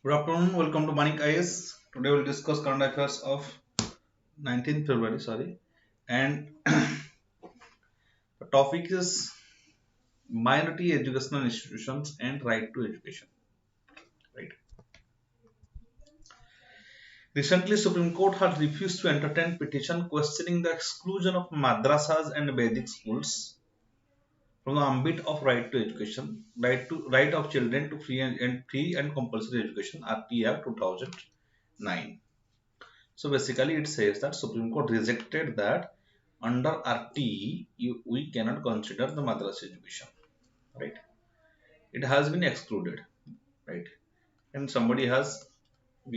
Good afternoon, welcome to Manik Ias. Today we'll discuss current affairs of 19th February, sorry. And the topic is minority educational institutions and right to education. Right. Recently, Supreme Court had refused to entertain petition questioning the exclusion of madrasas and Vedic schools from the ambit of right to education, right of children to free and compulsory education, RT Act 2009. So basically, it says that Supreme Court rejected that under RT we cannot consider the madrasa education, right? It has been excluded, right? And somebody has, I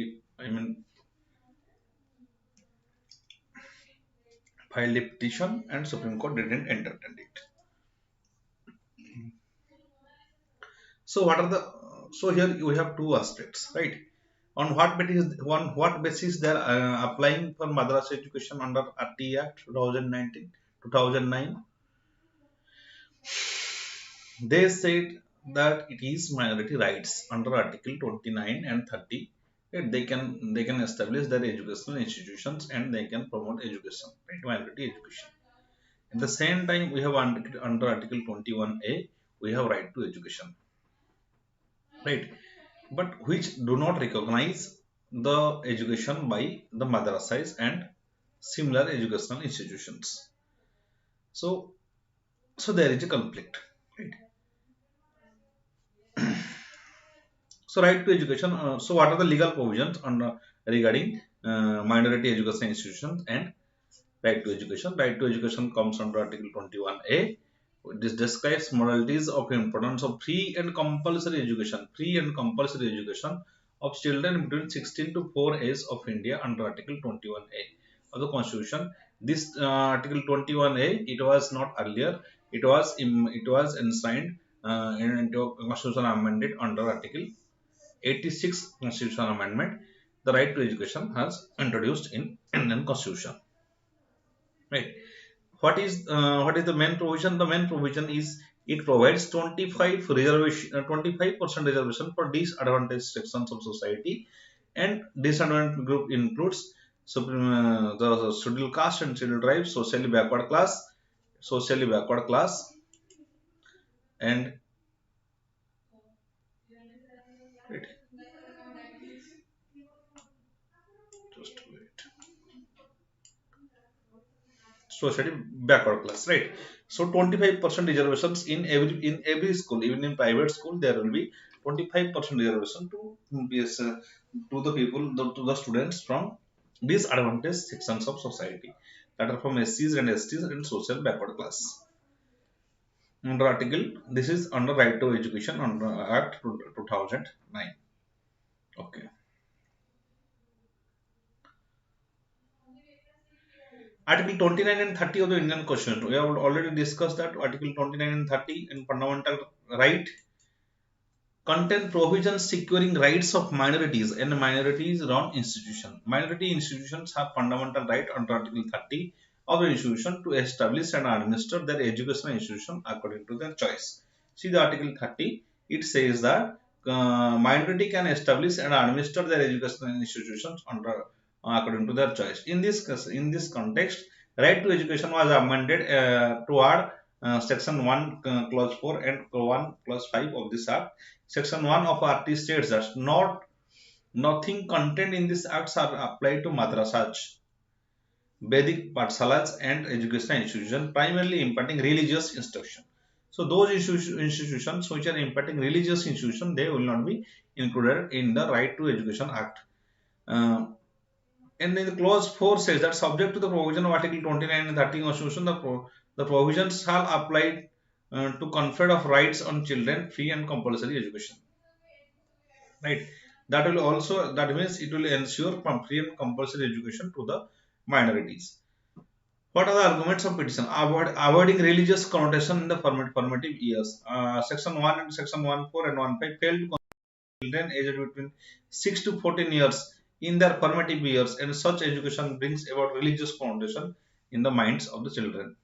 mean, filed a petition, and Supreme Court didn't entertain it. So what are the so here we have two aspects, right? On what basis they are applying for madrasa education under RT Act 2019 2009? They said that it is minority rights under Article 29 and 30 that they can establish their educational institutions and they can promote education, right? Minority education. At the same time, we have under Article 21A, we have right to education, right? But which do not recognize the education by the madrasas and similar educational institutions. So, so there is a conflict, right? So right to education. So what are the legal provisions on regarding minority education institutions and right to education? Right to education comes under Article 21A. This describes modalities of importance of free and compulsory education. Free and compulsory education of children between 16 to 4 age of India under Article 21A of the Constitution. This Article 21A, it was not earlier. It was enshrined into Constitution amended under Article 86 Constitutional Amendment. The right to education has introduced in Indian Constitution. Right. What is the main provision? The main provision is it provides 25% reservation for disadvantaged sections of society, and disadvantaged group includes the scheduled caste and scheduled tribes, socially backward class, and right, just wait. Society backward class, right? So 25% reservations in every school, even in private school there will be 25% reservation to yes, to the people, to the students from disadvantaged sections of society, that are from SCs and STs and social backward class. Under article, this is under right to education under Act 2009. Okay. Article 29 and 30 of the Indian Constitution, we have already discussed that Article 29 and 30 in fundamental right contain provisions securing rights of minorities and minorities run institutions. Minority institutions have fundamental right under Article 30 of the institution to establish and administer their educational institution according to their choice. See the Article 30, it says that minority can establish and administer their educational institutions under according to their choice. In this context, right to education was amended to add section 1 clause 4 and 1 clause 5 of this act. Section 1 of RT states that nothing contained in this acts are applied to madrasas, Vedic Patsalas and educational institutions primarily imparting religious instruction. So those institutions which are impacting religious institutions, they will not be included in the Right to Education Act. Uh, and then the clause 4 says that subject to the provision of Article 29 and 30 Constitution, the provisions shall apply to confer of rights on children, free and compulsory education. Right. That will also, that means it will ensure free and compulsory education to the minorities. What are the arguments of petition? Avoiding religious connotation in the formative years. Section 1 and Section 1.4 and 1.5 fail to children aged between 6 to 14 years in their formative years, and such education brings about religious connotation in the minds of the children.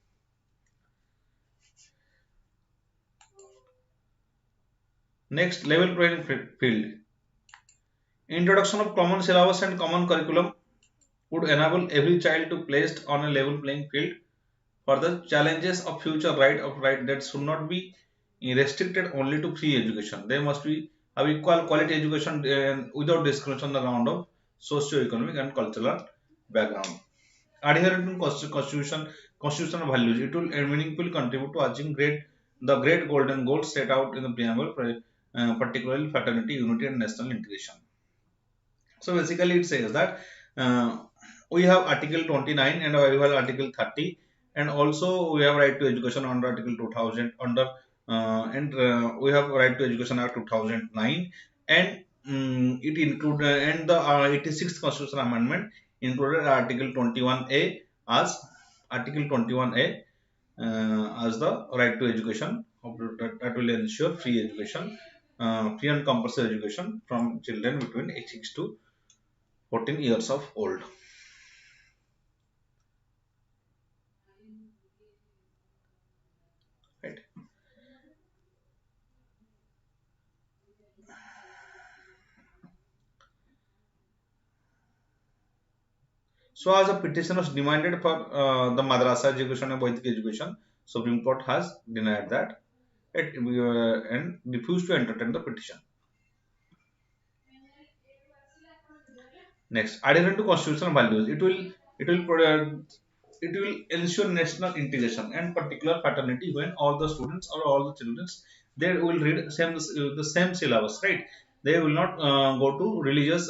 Next, level playing field. Introduction of common syllabus and common curriculum would enable every child to placed on a level playing field for the challenges of future right that should not be restricted only to free education. They must be have equal quality education without discrimination on the ground of socio-economic and cultural background. Adherent to constitutional values, it will meaningfully contribute to achieving the great golden goals set out in the preamble, particularly fraternity, unity, and national integration. So basically, it says that uh, we have Article 29 and we have Article 30, and also we have right to education under Article 2000 under and we have right to education act 2009, and it include and the 86th constitutional amendment included Article 21A as Article 21A as the right to education that will ensure free education, free and compulsory education from children between age 6 to 14 years of old. Right. So as a petition was demanded for the madrasa education and Vedic education, Supreme Court has denied that and refused to entertain the petition. Next, adherent to constitutional values, it will ensure national integration and particular fraternity when all the students or all the children they will read the same syllabus, right? They will not go to religious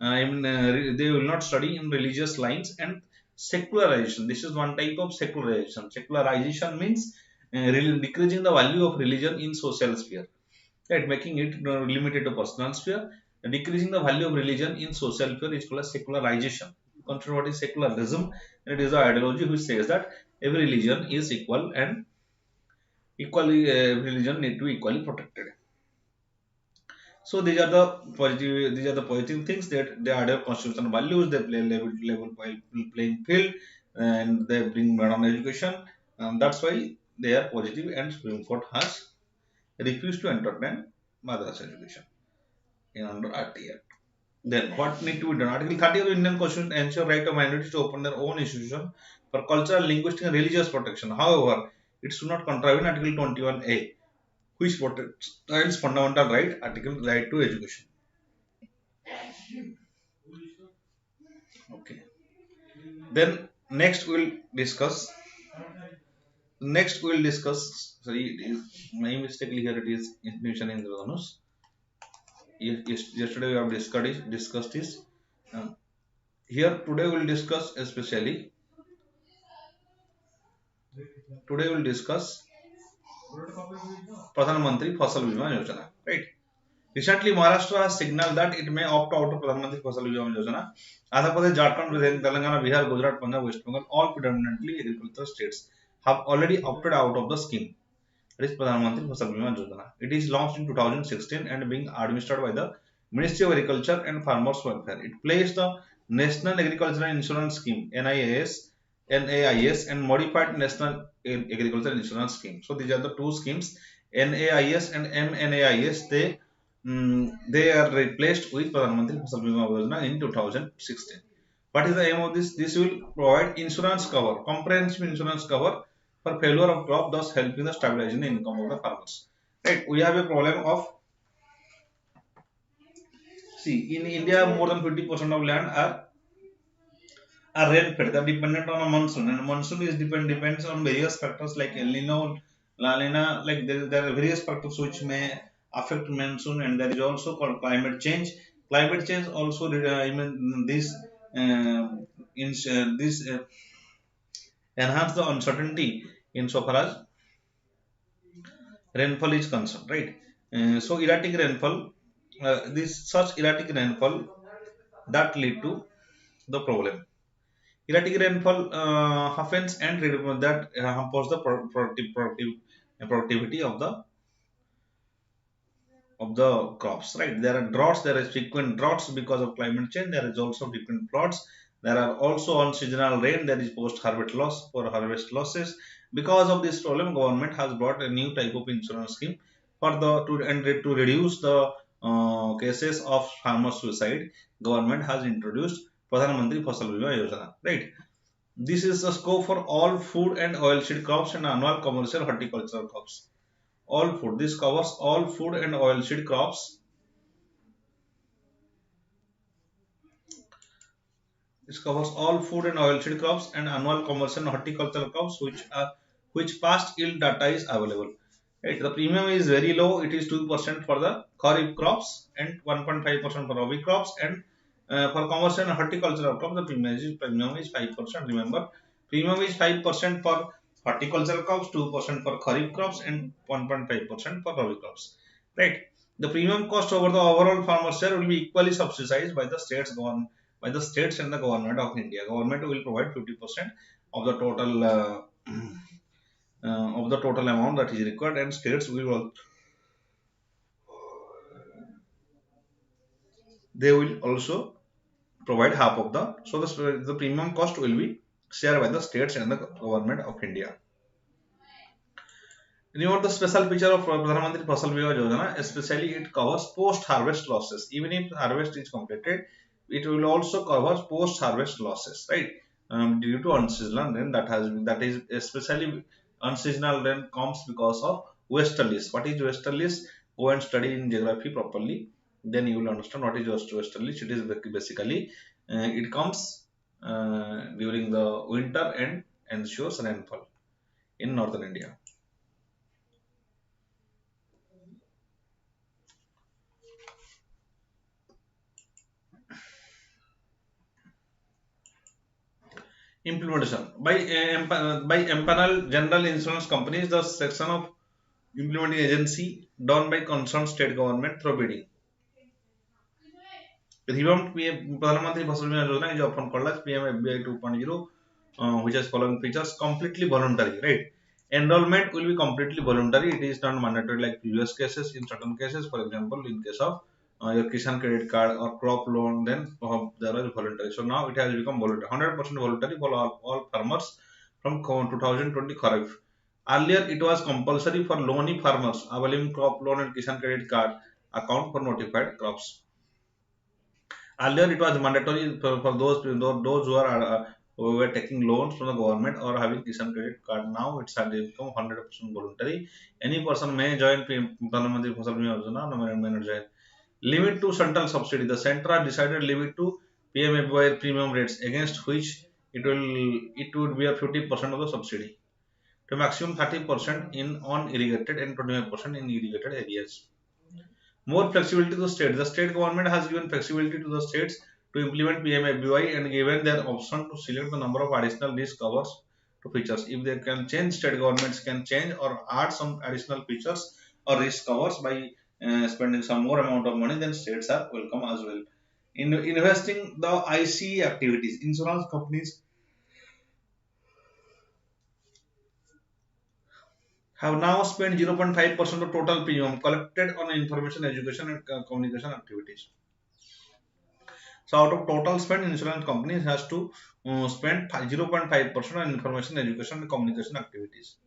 they will not study in religious lines. And secularization, this is one type of secularization means really decreasing the value of religion in social sphere, right? Making it limited to personal sphere. Decreasing the value of religion in social sphere is called as secularization. Consider what is secularism. It is the ideology which says that every religion is equal and equally religion need to be equally protected. So these are the positive things that they are their constitutional values. They play level playing field, and they bring modern education. That's why they are positive, and Supreme Court has refused to entertain madrasa education in under RT Act. Then what need to be done? Article 30 of the Indian Constitution ensure right of minorities to open their own institution for cultural, linguistic, and religious protection. However, it should not contravene Article 21A, which protects child's fundamental right, Article right to education. Okay. Then next we'll discuss. Sorry, it is my mistake here. It is institution in Granus. Yesterday we have discussed this. Uh, Here today we'll discuss especially. Today we'll discuss Pradhan Mantri Fasal Bima Yojana. Right. Recently, Maharashtra has signaled that it may opt out of Pradhan Mantri Fasal Bima Yojana. Andhra Pradesh, Jharkhand, Telangana, Bihar, Gujarat, Punjab, West Bengal, all predominantly agricultural states, have already opted out of the scheme. That is Pradhan Mantri Fasal Bima Yojana. It is launched in 2016 and being administered by the Ministry of Agriculture and Farmers Welfare. It placed the National Agricultural Insurance Scheme NAIS and Modified National Agricultural Insurance Scheme. So these are the two schemes, NAIS and MNAIS. They are replaced with Pradhan Mantri Fasal Bima Yojana in 2016. What is the aim of this? This will provide insurance cover, comprehensive insurance cover for failure of crop, thus helping the stabilizing the income of the farmers. Right? We have a problem of, see, in India more than 50% of land are rain fed. They are dependent on a monsoon, and monsoon is depends on various factors like El Nino, La Nina, like there are various factors which may affect monsoon, and there is also called climate change. Climate change also, I mean, this enhance the uncertainty in so far as rainfall is concerned, right? So erratic rainfall, this such erratic rainfall that lead to the problem. Erratic rainfall happens and that hampers the productivity of the crops, right? There are droughts, there is frequent droughts because of climate change, there is also frequent floods, there are also unseasonal rain, there is post harvest loss for harvest losses. Because of this problem, government has brought a new type of insurance scheme for the to reduce the cases of farmer suicide. Government has introduced Pradhan Mantri Fasal Bima Yojana, right? This is the scope for all food and oilseed crops and annual commercial horticultural crops. All food. This covers all food and oilseed crops. This covers all food and oilseed crops and annual commercial and horticultural crops which past yield data is available. Right. The premium is very low. It is 2% for the kharif crops and 1.5% for rabi crops, and for commercial and horticultural crops the premium is 5%. Remember, premium is 5% for horticultural crops, 2% for kharif crops, and 1.5% for rabi crops. Right. The premium cost over the overall farmer share will be equally subsidized by the states and the government of India. Government will provide 50% of the total amount that is required, and states will also provide half of the premium cost will be shared by the states and the government of India. Remember the special feature of Pradhan Mantri Fasal Bima Yojana, especially it covers post-harvest losses. Even if harvest is completed, it will also cover post-harvest losses, right? Due to unseasonal rain that is especially unseasonal rain comes because of westerlies. What is westerlies? Go and study in geography properly, then you will understand what is westerlies. It is basically it comes during the winter and ensures rainfall in northern India. Implementation by empanel general insurance companies, the section of implementing agency done by concerned state government through bidding. Revamped Pradhan Mantri Fasal Bima Yojana is often called as PMFBI 2.0, which has following features: completely voluntary, right? Enrollment will be completely voluntary. It is not mandatory like previous cases. In certain cases, for example, in case of your Kisan credit card or crop loan, then there was voluntary. So now it has become voluntary, 100% voluntary for all farmers from 2020 Kharif. Earlier, it was compulsory for loany farmers availing crop loan and Kisan credit card account for notified crops. Earlier, it was mandatory for those who were taking loans from the government or having Kisan credit card. Now it's has become 100% voluntary. Any person may join Pradhan Mantri Fasal Bima Yojana, no may not join. Limit to central subsidy. The center decided limit to PMFY premium rates against which it would be a 50% of the subsidy to maximum 30% in unirrigated and 25% in irrigated areas. More flexibility to the state. The state government has given flexibility to the states to implement PMFBY and given their option to select the number of additional risk covers to features. If they can change, state governments can change or add some additional features or risk covers by spending some more amount of money, then states are welcome as well. In investing the ICE activities, insurance companies have now spent 0.5% of total premium collected on information, education, and communication activities. So out of total spend, insurance companies has to spend 0.5% on information, education, and communication activities.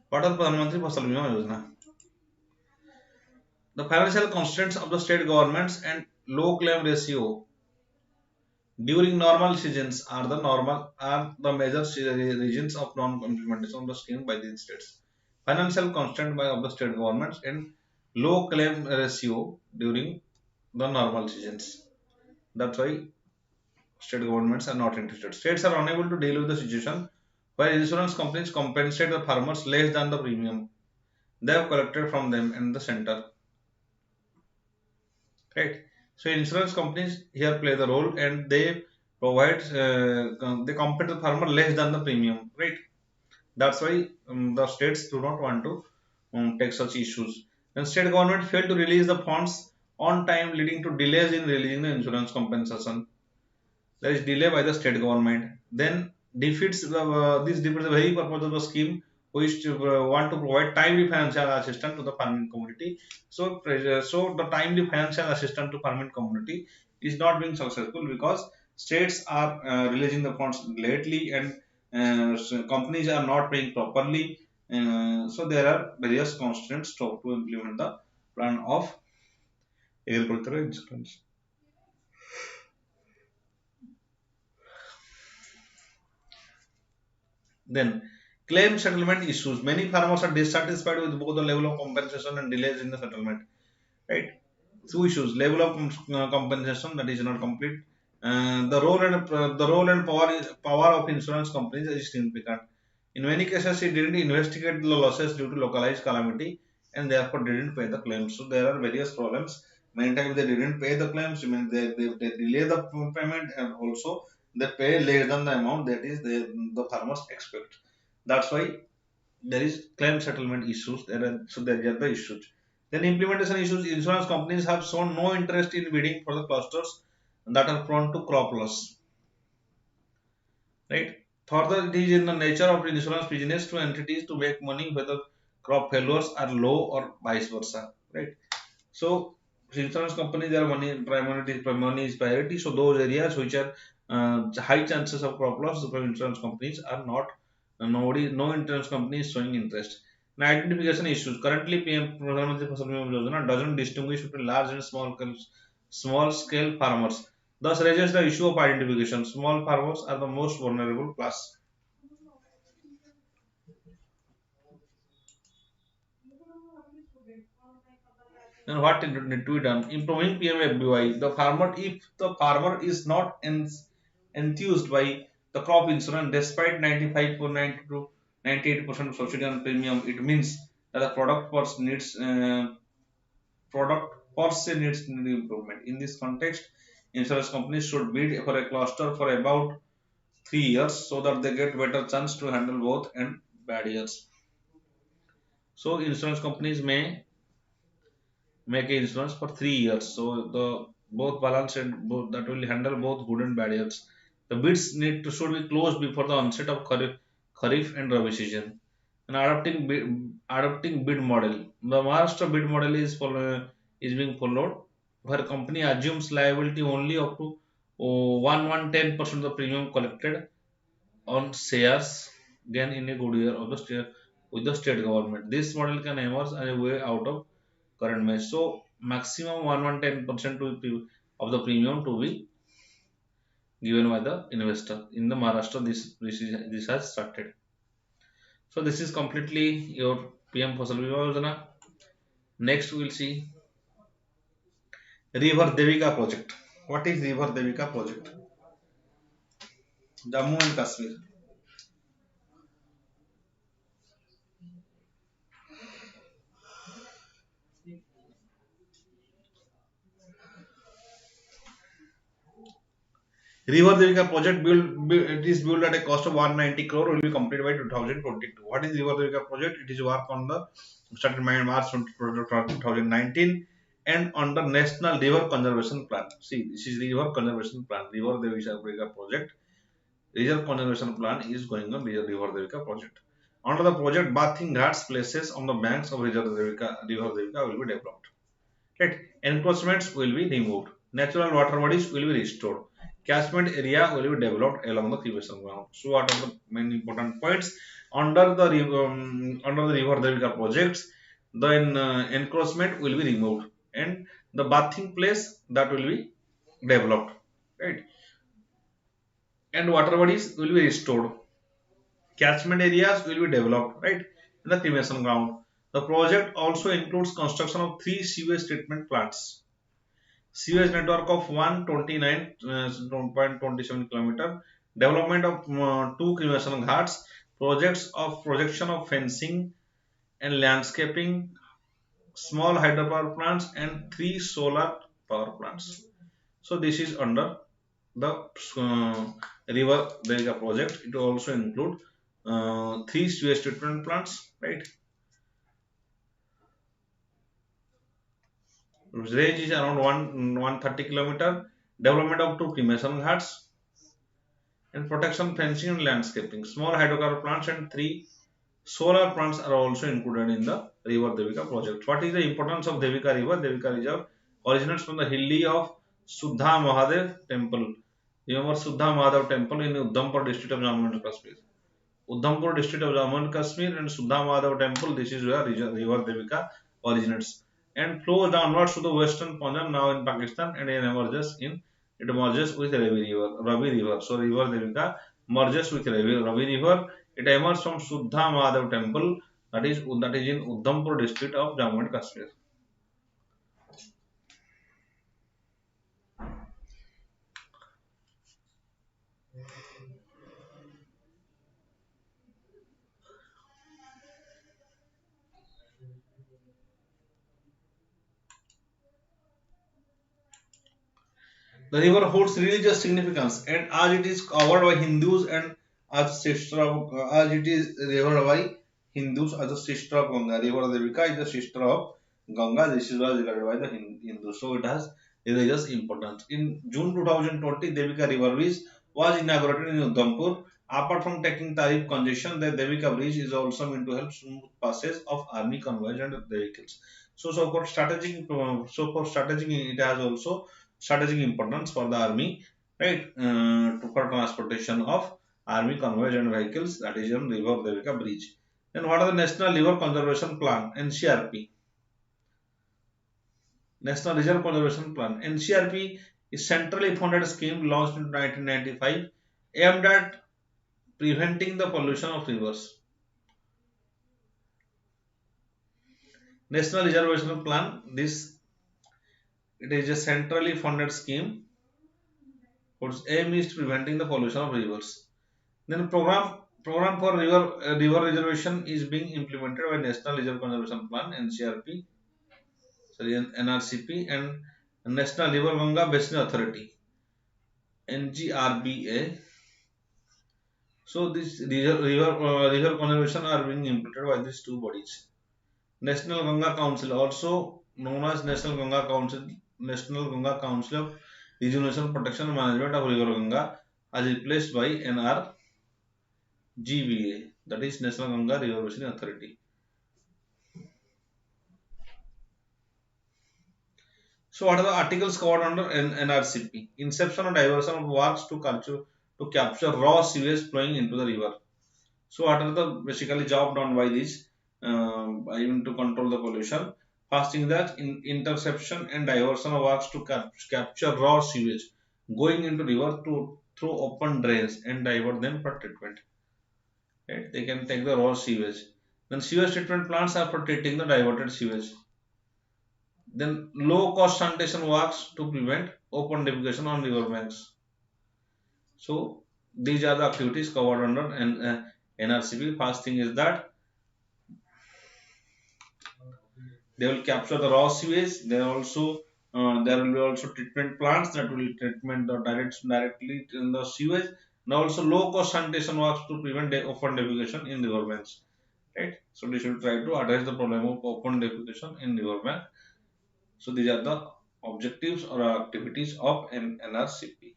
What are Pradhan Mantri Fasal Bima Yojana? The financial constraints of the state governments and low claim ratio during normal seasons are the major reasons of non-implementation of the scheme by the states. Financial constraint of the state governments and low claim ratio during the normal seasons. That's why State governments are not interested. States are unable to deal with the situation where insurance companies compensate the farmers less than the premium they have collected from them in the center. Right. So insurance companies here play the role and they provide they compensate the farmer less than the premium. Right. That's why the states do not want to take such issues. Then state government failed to release the funds on time, leading to delays in releasing the insurance compensation. There is delay by the state government. Then defeats this defeats the very purpose of the scheme, which want to provide timely financial assistance to the farming community. So the timely financial assistance to farming community is not being successful because states are releasing the funds lately and companies are not paying properly. So there are various constraints to implement the plan of agricultural insurance. Then claim settlement issues. Many farmers are dissatisfied with both the level of compensation and delays in the settlement. Right? Two issues: level of compensation that is not complete. The role and power of insurance companies is significant. In many cases, it didn't investigate the losses due to localized calamity and therefore didn't pay the claims. So there are various problems. Many times they didn't pay the claims. I mean they delay the payment and also they pay less than the amount that is the farmers expect. That's why there is claim settlement issues. There are the issues. Then implementation issues. Insurance companies have shown no interest in bidding for the clusters that are prone to crop loss. Right. Further, it is in the nature of insurance business to entities to make money whether crop failures are low or vice versa. Right. So insurance companies their money is priority. So those areas which are high chances of crop loss, the insurance companies are not no insurance company is showing interest. Now identification issues. Currently, PM Pradhan Mantri Fasal Bima Yojana doesn't distinguish between large and small scale farmers. Thus raises the issue of identification. Small farmers are the most vulnerable class. And what need to be done? Improving PMFBY. If the farmer is not enthused by the crop insurance, despite 95 to 98% subsidy on premium, it means that the product per se needs improvement. In this context, insurance companies should bid for a cluster for about 3 years so that they get better chance to handle both and bad years. So insurance companies may make a insurance for 3 years. So the both balance and both that will handle both good and bad years. The bids need to should be closed before the onset of Kharif and Rabi season. And adopting bid model. The Maharashtra bid model is being followed, where company assumes liability only up to 110% of the premium collected on shares gain in a good year of the state with the state government. This model can emerge as a way out of current match. So maximum 110% of the premium to be given by the investor. In the Maharashtra, this has started. So this is completely your PM Fasal Bima Yojana. Next, we will see River Devika project. What is River Devika project? Jammu and Kashmir. River Devika project it is built at a cost of 190 crore will be completed by 2022. What is River Devika project? It is work on the started in March 2019 and under National River Conservation Plan. See, this is River Conservation Plan. River Devika project. River Conservation Plan is going on River Devika project. Under the project, bathing ghats places on the banks of River Devika will be developed. Right. Encroachments will be removed. Natural water bodies will be restored. Catchment area will be developed along the creation ground. So, what are the main important points under the river Devika projects? Then encroachment will be removed and the bathing place that will be developed, right? And water bodies will be restored. Catchment areas will be developed, right? In the cremation ground. The project also includes construction of three sewage treatment plants. sewage network of 129.27 kilometer, development of two cremation ghats, projects of projection of fencing and landscaping, small hydropower plants, and three solar power plants. So this is under the river Devika project. It will also include three sewage treatment plants, right? Range is around 130 kilometer. Development of two cremation ghats and protection fencing and landscaping. Small hydropower plants and three solar plants are also included in the River Devika project. What is the importance of Devika River? Devika River originates from the hilly of Suddha Mahadev temple. Remember Suddha Mahadev temple in Udhampur district of Jammu and Kashmir. Udhampur district of Jammu and Kashmir and Suddha Mahadev temple. This is where River Devika originates and flows downwards to the western Punjab now in Pakistan and it emerges with Ravi River. Ravi River. So River Devika merges with Ravi River. It emerges from Suddha Mahadev temple that is in Udhampur district of Jammu and Kashmir. The river holds religious significance, and as it is covered by Hindus and as it is covered by Hindus as a sister of Ganga. River Devika is the sister of Ganga. This is why regarded by the Hindus. So it has religious importance. In June 2020, Devika River Bridge was inaugurated in Udhampur. Apart from taking tariff congestion, the Devika Bridge is also meant to help smooth passage of army convoys and vehicles. So for strategic, it has also strategic importance for the army, right? For transportation of army convoys and vehicles, that is on River Devika Bridge. Then what are the National River Conservation Plan (NCRP)? National Reserve Conservation Plan (NCRP) is centrally funded scheme launched in 1995, aimed at preventing the pollution of rivers. National Reservation Plan. This it is a centrally funded scheme whose aim is preventing the pollution of rivers. Then program for river reservation is being implemented by National Reserve Conservation Plan (NCRP), sorry NRCP, and National River Ganga Basin Authority (NGRBA). So this river conservation are being implemented by these two bodies. National Ganga Council, also known as National Ganga Council of Rejuvenation, Protection and Management of River Ganga, as replaced by NRGBA, that is National Ganga River Basin Authority. So what are the articles covered under NRCP? Inception and diversion of works to capture raw sewage flowing into the river. So what are the basically job done by this even to control the pollution? First thing that in interception and diversion of works to capture raw sewage going into river to through open drains and divert them for treatment. Right? They can take the raw sewage. Then sewage treatment plants are for treating the diverted sewage. Then low cost sanitation works to prevent open defecation on river banks. So these are the activities covered under NRCP. First thing is that they will capture the raw sewage. There will be also treatment plants that will treatment the directly in the sewage. And also low cost sanitation works to prevent open defecation in river banks. Right. So they should try to address the problem of open defecation in river bank. So these are the objectives or activities of NRCP.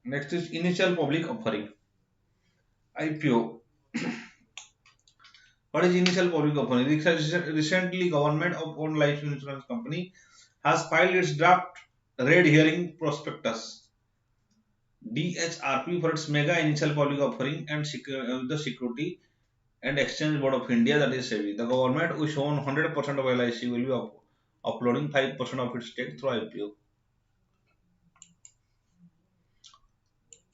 Next is initial public offering, IPO. What is initial public offering? Recently, government of owned life insurance company has filed its draft red herring prospectus DHRP for its mega initial public offering and the Security and Exchange Board of India, that is SEBI. The government, which own 100% of LIC, will be uploading 5% of its stake through IPO.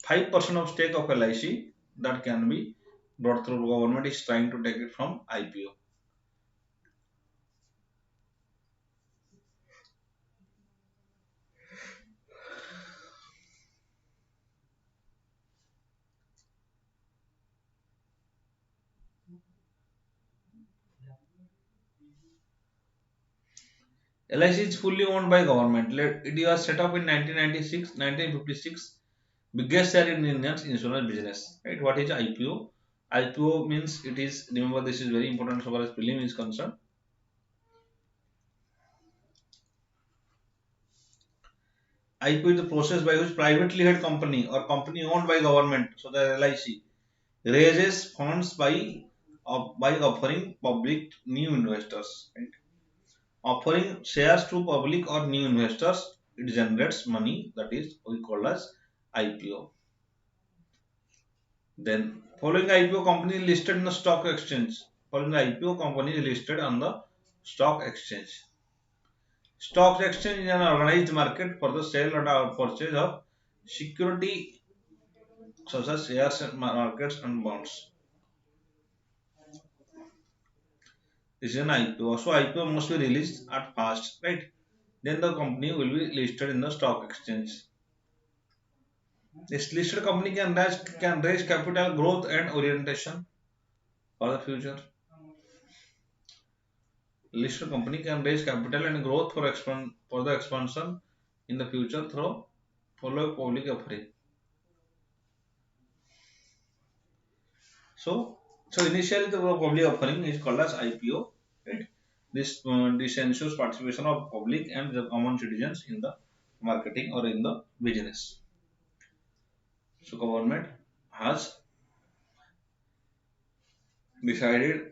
5% of stake of LIC that can be brought through government is trying to take it from IPO. LIC is fully owned by government. It was set up in 1996, 1956. Biggest share in Indian insurance business. Right? What is IPO? IPO means it is, remember this is very important so far as prelim is concerned. IPO is the process by which privately held company or company owned by government, so the LIC, raises funds by offering public new investors. Right? Offering shares to public or new investors, it generates money, that is we call as IPO. Then following IPO, company is listed in the stock exchange. Following the IPO, company is listed on the stock exchange. Stock exchange is an organized market for the sale and purchase of security such as shares and markets and bonds. This is an IPO. So IPO must be released at fast, right? Then the company will be listed in the stock exchange. This listed company can raise capital growth and orientation for the future. Listed company can raise capital and growth for the expansion in the future through follow public offering. So initially the public offering is called as IPO. Right? This ensures participation of public and the common citizens in the marketing or in the business. So government has decided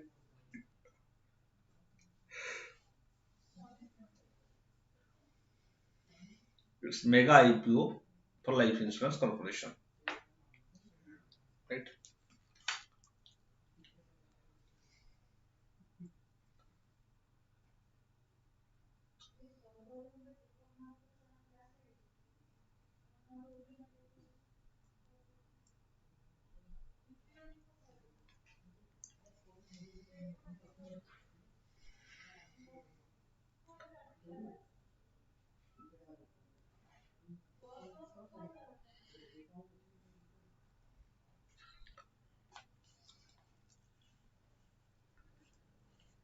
its mega IPO for life insurance corporation. Right?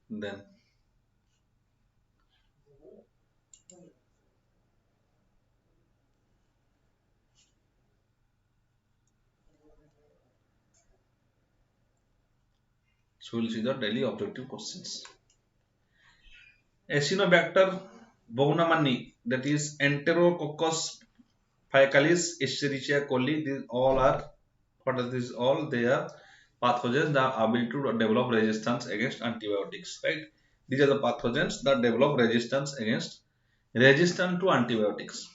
Then so we'll see the daily objective questions. Acinetobacter bognamani, that is Enterococcus faecalis, Escherichia coli, these all are, what are these all? They are pathogens that are able to develop resistance against antibiotics, right? These are the pathogens that develop resistant to antibiotics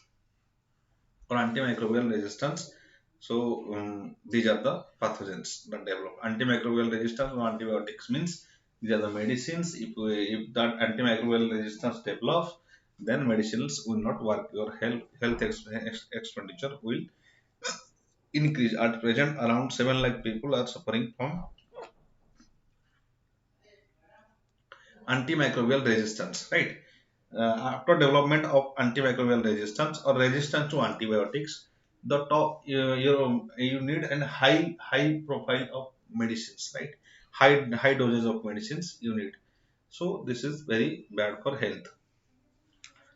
or antimicrobial resistance. So these are the pathogens that develop antimicrobial resistance or antibiotics means these are the medicines. If that antimicrobial resistance develops, then medicines will not work. Your expenditure will increase. At present, around 7 lakh people are suffering from antimicrobial resistance, right? After development of antimicrobial resistance or resistance to antibiotics, the top you need a high profile of medicines, right? High doses of medicines you need. So this is very bad for health.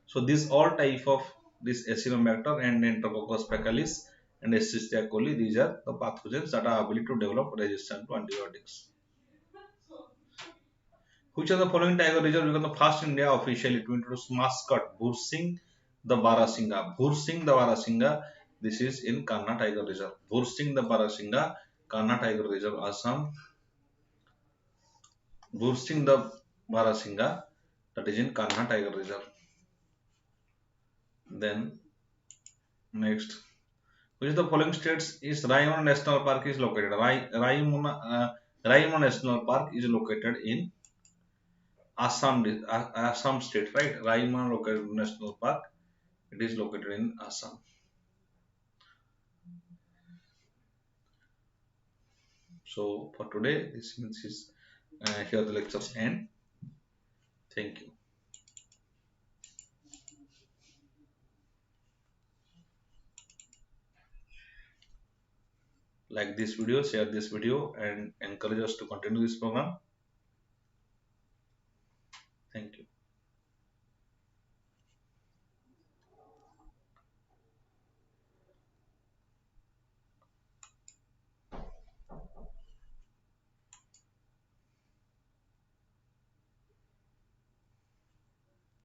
So this all type of this Acinetobacter and Enterococcus faecalis and Escherichia coli, these are the pathogens that are able to develop resistance to antibiotics. Which of the following tiger reserve became the first in India officially to introduce mascot Bhursing the Barasinga? Bhursing the Barasinga This is in Kanha Tiger Reserve. Bursting the Barasinga, Kanha Tiger Reserve, Assam. Bursting the Barasinga, that is in Kanha Tiger Reserve. Then next, which of the following states is Raimana National Park is located? Raimana National Park is located in Assam state, right? Raimana located National Park. It is located in Assam. So for today, this is here the lectures end. Thank you. Like this video, share this video, and encourage us to continue this program.